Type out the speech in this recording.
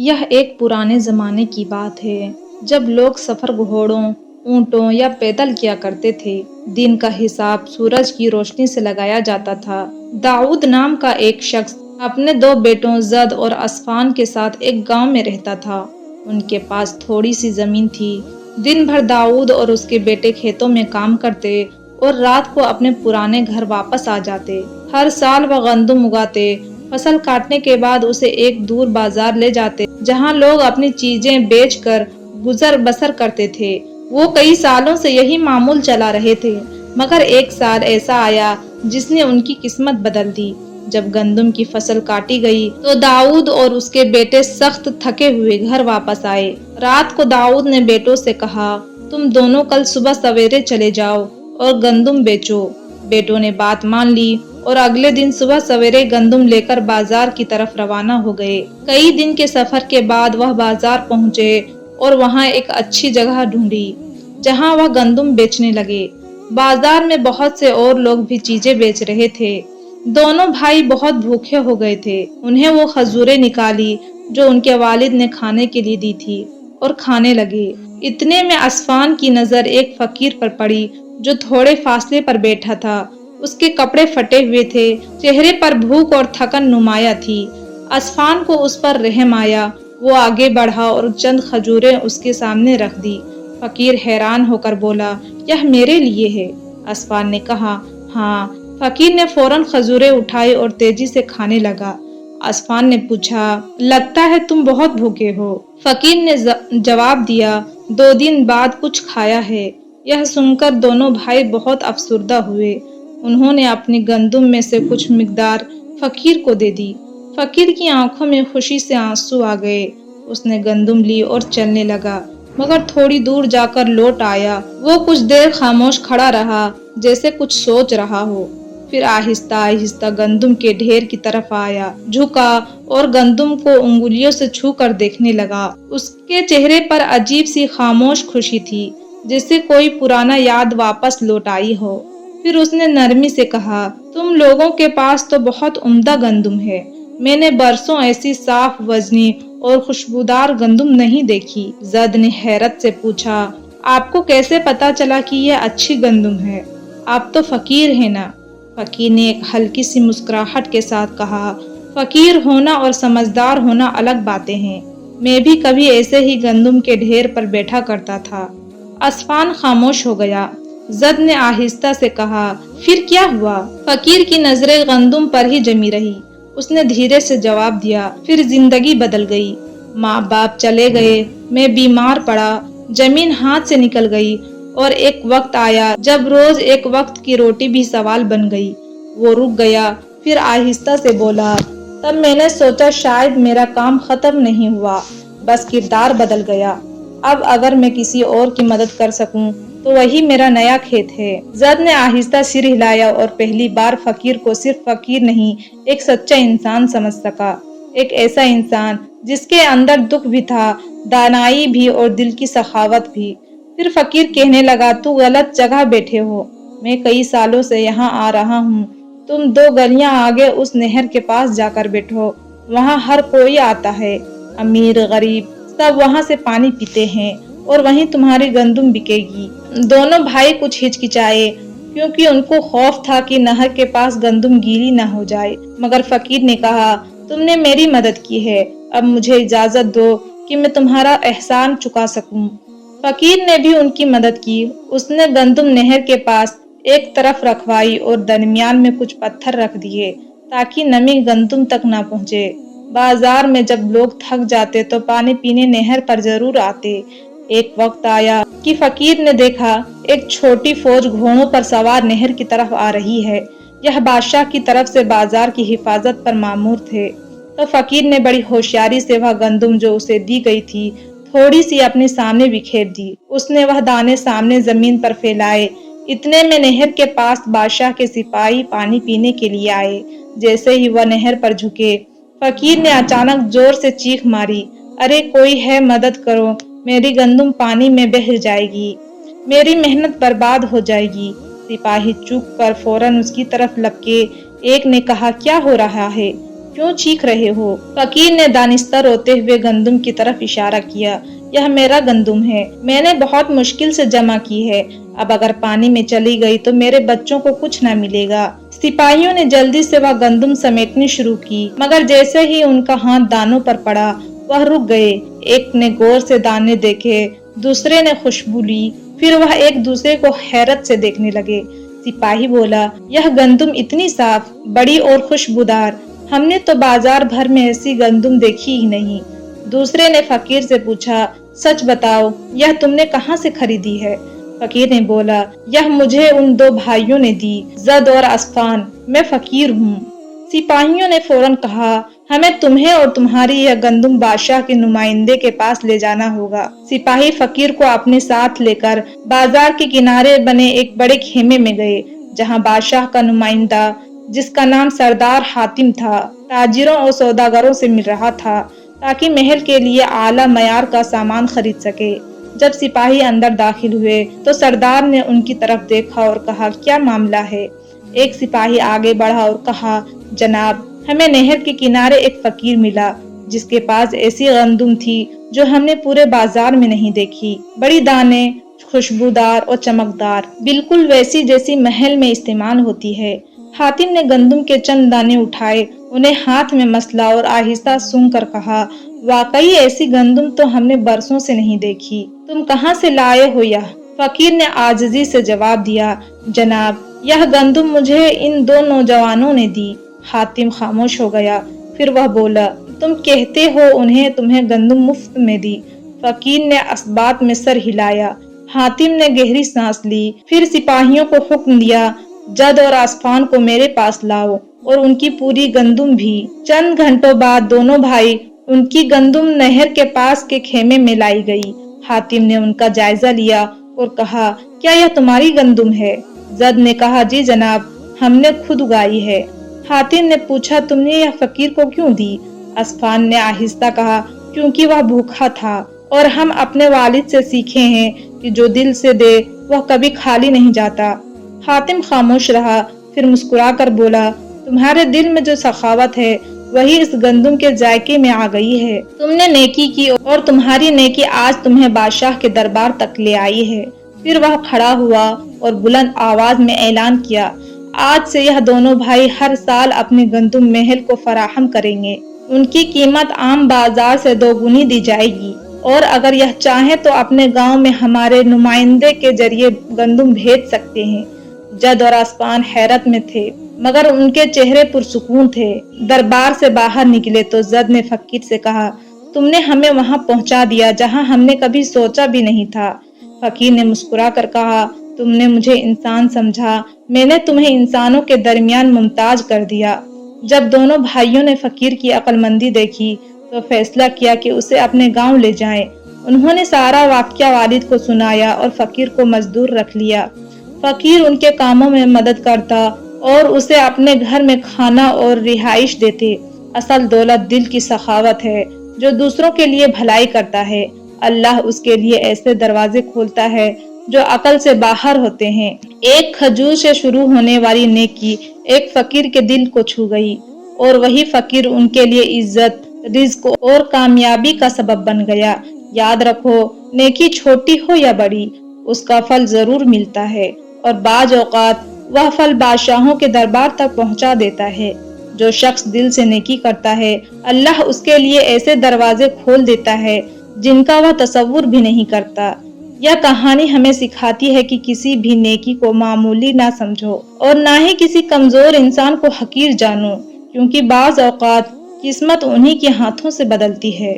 यह एक पुराने ज़माने की बात है, जब लोग सफ़र घोड़ों, ऊँटों या पैदल किया करते थे। दिन का हिसाब सूरज की रोशनी से लगाया जाता था। दाऊद नाम का एक शख्स अपने दो बेटों जद और असफान के साथ एक गांव में रहता था। उनके पास थोड़ी सी जमीन थी। दिन भर दाऊद और उसके बेटे खेतों में काम करते और रात को अपने पुराने घर वापस आ जाते। हर साल वह गंदम उगाते, फसल काटने के बाद उसे एक दूर बाजार ले जाते, जहां लोग अपनी चीजें बेचकर गुजर बसर करते थे। वो कई सालों से यही मामूल चला रहे थे, मगर एक साल ऐसा आया जिसने उनकी किस्मत बदल दी। जब गंदम की फसल काटी गई तो दाऊद और उसके बेटे सख्त थके हुए घर वापस आए। रात को दाऊद ने बेटों से कहा, तुम दोनों कल सुबह सवेरे चले जाओ और गंदम बेचो। बेटों ने बात मान ली और अगले दिन सुबह सवेरे गंदम लेकर बाजार की तरफ रवाना हो गए। कई दिन के सफर के बाद वह बाजार पहुंचे और वहां एक अच्छी जगह ढूंढी, जहां वह गंदम बेचने लगे। बाजार में बहुत से और लोग भी चीजें बेच रहे थे। दोनों भाई बहुत भूखे हो गए थे। उन्हें वो खजूरें निकाली जो उनके वालिद ने खाने के लिए दी थी और खाने लगे। इतने में असफान की नजर एक फकीर पर पड़ी जो थोड़े फासले पर बैठा था। उसके कपड़े फटे हुए थे, चेहरे पर भूख और थकन नुमाया थी। असफान को उस पर रहम आया। वो आगे बढ़ा और चंद खजूरें उसके सामने रख दी। फकीर हैरान होकर बोला, यह मेरे लिए है। असफान ने कहा, हाँ। फकीर ने फौरन खजूरें उठाई और तेजी से खाने लगा। असफान ने पूछा, लगता है तुम बहुत भूखे हो। फकीर ने जवाब दिया, 2 दिन बाद कुछ खाया है। यह सुनकर दोनों भाई बहुत अफसुर्दा हुए। उन्होंने अपनी गंदम में से कुछ मिकदार फकीर को दे दी। फकीर की आंखों में खुशी से आंसू आ गए। उसने गंदम ली और चलने लगा, मगर थोड़ी दूर जाकर लौट आया। वो कुछ देर खामोश खड़ा रहा, जैसे कुछ सोच रहा हो। फिर आहिस्ता आहिस्ता गंदम के ढेर की तरफ आया, झुका और गंदम को उंगलियों से छू कर देखने लगा। उसके चेहरे पर अजीब सी खामोश खुशी थी, जैसे कोई पुराना याद वापस लौट आई हो। फिर उसने नरमी से कहा, तुम लोगों के पास तो बहुत उम्दा गंदम है। मैंने बरसों ऐसी साफ वजनी और खुशबूदार गंदम नहीं देखी। जद ने हैरत से पूछा, आपको कैसे पता चला कि यह अच्छी गंदम है? आप तो फकीर है ना? फकीर ने एक हल्की सी मुस्कुराहट के साथ कहा, फकीर होना और समझदार होना अलग बातें हैं। मैं भी कभी ऐसे ही गंदम के ढेर पर बैठा करता था। असफान खामोश हो गया। जद ने आहिस्ता से कहा, फिर क्या हुआ? फकीर की नजरें गंदम पर ही जमी रही। उसने धीरे से जवाब दिया, फिर जिंदगी बदल गई। माँ बाप चले गए, मैं बीमार पड़ा, जमीन हाथ से निकल गई और एक वक्त आया जब रोज एक वक्त की रोटी भी सवाल बन गई। वो रुक गया, फिर आहिस्ता से बोला, तब मैंने सोचा शायद मेरा काम खत्म नहीं हुआ, बस किरदार बदल गया। अब अगर मैं किसी और की मदद कर सकूं तो वही मेरा नया खेत है। जद ने आहिस्ता सिर हिलाया और पहली बार फकीर को सिर्फ फकीर नहीं, एक सच्चा इंसान समझ सका। एक ऐसा इंसान जिसके अंदर दुख भी था, दानाई भी और दिल की सखावत भी। फिर फकीर कहने लगा, तू गलत जगह बैठे हो। मैं कई सालों से यहाँ आ रहा हूँ। तुम 2 गलियां आगे उस नहर के पास जाकर बैठो। वहाँ हर कोई आता है, अमीर गरीब सब वहाँ से पानी पीते हैं और वहीं तुम्हारी गंदम बिकेगी। दोनों भाई कुछ हिचकिचाए, क्योंकि उनको खौफ था कि नहर के पास गंदम गीली न हो जाए। मगर फकीर ने कहा, तुमने मेरी मदद की है, अब मुझे इजाजत दो कि मैं तुम्हारा एहसान चुका सकूं। फकीर ने भी उनकी मदद की। उसने गंदम नहर के पास एक तरफ रखवाई और दरमियान में कुछ पत्थर रख दिए ताकि नमी गंदम तक न पहुंचे। बाजार में जब लोग थक जाते तो पानी पीने नहर पर जरूर आते। एक वक्त आया कि फकीर ने देखा एक छोटी फौज घोड़ों पर सवार नहर की तरफ आ रही है। यह बादशाह की तरफ से बाजार की हिफाजत पर मामूर थे। तो फकीर ने बड़ी होशियारी से वह गंदम जो उसे दी गई थी थोड़ी सी अपने सामने बिखेर दी। उसने वह दाने सामने जमीन पर फैलाए। इतने में नहर के पास बादशाह के सिपाही पानी पीने के लिए आए। जैसे ही वह नहर पर झुके, फकीर ने अचानक जोर से चीख मारी, अरे कोई है, मदद करो, मेरी गंदम पानी में बह जाएगी, मेरी मेहनत बर्बाद हो जाएगी। सिपाही चुप कर फौरन उसकी तरफ लपके। एक ने कहा, क्या हो रहा है? क्यों चीख रहे हो? फकीर ने दानिस्ता रोते हुए गंदुम की तरफ इशारा किया। यह मेरा गंदुम है, मैंने बहुत मुश्किल से जमा की है। अब अगर पानी में चली गई तो मेरे बच्चों को कुछ न मिलेगा। सिपाहियों ने जल्दी से वह गंदुम समेटनी शुरू की, मगर जैसे ही उनका हाथ दानों पर पड़ा, वह रुक गए। एक ने गौर से दाने देखे, दूसरे ने खुशबू ली, फिर वह एक दूसरे को हैरत से देखने लगे। सिपाही बोला, यह गंदुम इतनी साफ, बड़ी और खुशबूदार, हमने तो बाजार भर में ऐसी गंदुम देखी ही नहीं। दूसरे ने फकीर से पूछा, सच बताओ, यह तुमने कहाँ से खरीदी है? फकीर ने बोला, यह मुझे उन दो भाइयों ने दी, जद और असफान। मैं फकीर हूँ। सिपाहियों ने फौरन कहा, हमें तुम्हें और तुम्हारी यह गंदुम बादशाह के नुमाइंदे के पास ले जाना होगा। सिपाही फकीर को अपने साथ लेकर बाजार के किनारे बने एक बड़े खेमे में गए, जहाँ बादशाह का नुमाइंदा, जिसका नाम सरदार हातिम था, ताजिरों और सौदागरों से मिल रहा था, ताकि महल के लिए आला मयार का सामान खरीद सके। जब सिपाही अंदर दाखिल हुए तो सरदार ने उनकी तरफ देखा और कहा, क्या मामला है? एक सिपाही आगे बढ़ा और कहा, जनाब, हमें नहर के किनारे एक फकीर मिला, जिसके पास ऐसी गंदुम थी जो हमने पूरे बाजार में नहीं देखी। बड़ी दाने, खुशबूदार और चमकदार, बिल्कुल वैसी जैसी महल में इस्तेमाल होती है। हातिम ने गंदुम के चंद दाने उठाए, उन्हें हाथ में मसला और आहिस्ता सूंघ कर कहा, वाकई ऐसी गंदुम तो हमने बरसों से नहीं देखी। तुम कहाँ से लाए हो यह? फकीर ने आजिजी से जवाब दिया, जनाब, यह गंदुम मुझे इन दो नौजवानों ने दी। हातिम खामोश हो गया, फिर वह बोला, तुम कहते हो उन्हें तुम्हें गंदुम मुफ्त में दी? फकीर ने असबात में सर हिलाया। हातिम ने गहरी सांस ली, फिर सिपाहियों को हुक्म दिया, जद और आसफान को मेरे पास लाओ और उनकी पूरी गंदुम भी। चंद घंटों बाद दोनों भाई उनकी गंदुम नहर के पास के खेमे में लाई गई। हातिम ने उनका जायजा लिया और कहा, क्या यह तुम्हारी गंदुम है? जद ने कहा, जी जनाब, हमने खुद उगाई है। हातिम ने पूछा, तुमने यह फकीर को क्यों दी? असफान ने आहिस्ता कहा, क्योंकि वह भूखा था और हम अपने वालिद से सीखे हैं कि जो दिल से दे वह कभी खाली नहीं जाता। हातिम खामोश रहा, फिर मुस्कुरा कर बोला, तुम्हारे दिल में जो सखावत है वही इस गंदुम के जायके में आ गई है। तुमने नेकी की और तुम्हारी नेकी आज तुम्हें बादशाह के दरबार तक ले आई है। फिर वह खड़ा हुआ और बुलंद आवाज में ऐलान किया, आज से यह दोनों भाई हर साल अपने गंदुम महल को फराहम करेंगे। उनकी कीमत आम बाजार से दोगुनी दी जाएगी और अगर यह चाहे तो अपने गांव में हमारे नुमाइंदे के जरिए गंदुम भेज सकते हैं। जद और आसमान हैरत में थे, मगर उनके चेहरे पुरसुकून थे। दरबार से बाहर निकले तो जद ने फकीर से कहा, तुमने हमें वहां पहुंचा दिया जहां हमने कभी सोचा भी नहीं था। फकीर ने मुस्कुरा कर कहा, तुमने मुझे इंसान समझा, मैंने तुम्हें इंसानों के दरमियान मुमताज कर दिया। जब दोनों भाइयों ने फकीर की अक्लमंदी देखी तो फैसला किया कि उसे अपने गांव ले जाएं। उन्होंने सारा वाकया वालिद को सुनाया और फकीर को मजदूर रख लिया। फकीर उनके कामों में मदद करता और उसे अपने घर में खाना और रिहाइश देते। असल दौलत दिल की सखावत है, जो दूसरों के लिए भलाई करता है। अल्लाह उसके लिए ऐसे दरवाजे खोलता है जो अकल से बाहर होते हैं। एक खजूर से शुरू होने वाली नेकी एक फकीर के दिल को छू गई और वही फकीर उनके लिए इज्जत, रिज्क और कामयाबी का सबब बन गया। याद रखो, नेकी छोटी हो या बड़ी, उसका फल जरूर मिलता है और बाज औकात वह फल बादशाहों के दरबार तक पहुंचा देता है। जो शख्स दिल से नेकी करता है, अल्लाह उसके लिए ऐसे दरवाजे खोल देता है जिनका वह तसव्वुर भी नहीं करता। यह कहानी हमें सिखाती है कि किसी भी नेकी को मामूली ना समझो और ना ही किसी कमजोर इंसान को हकीर जानो, क्योंकि बाज औकात किस्मत उन्हीं के हाथों से बदलती है।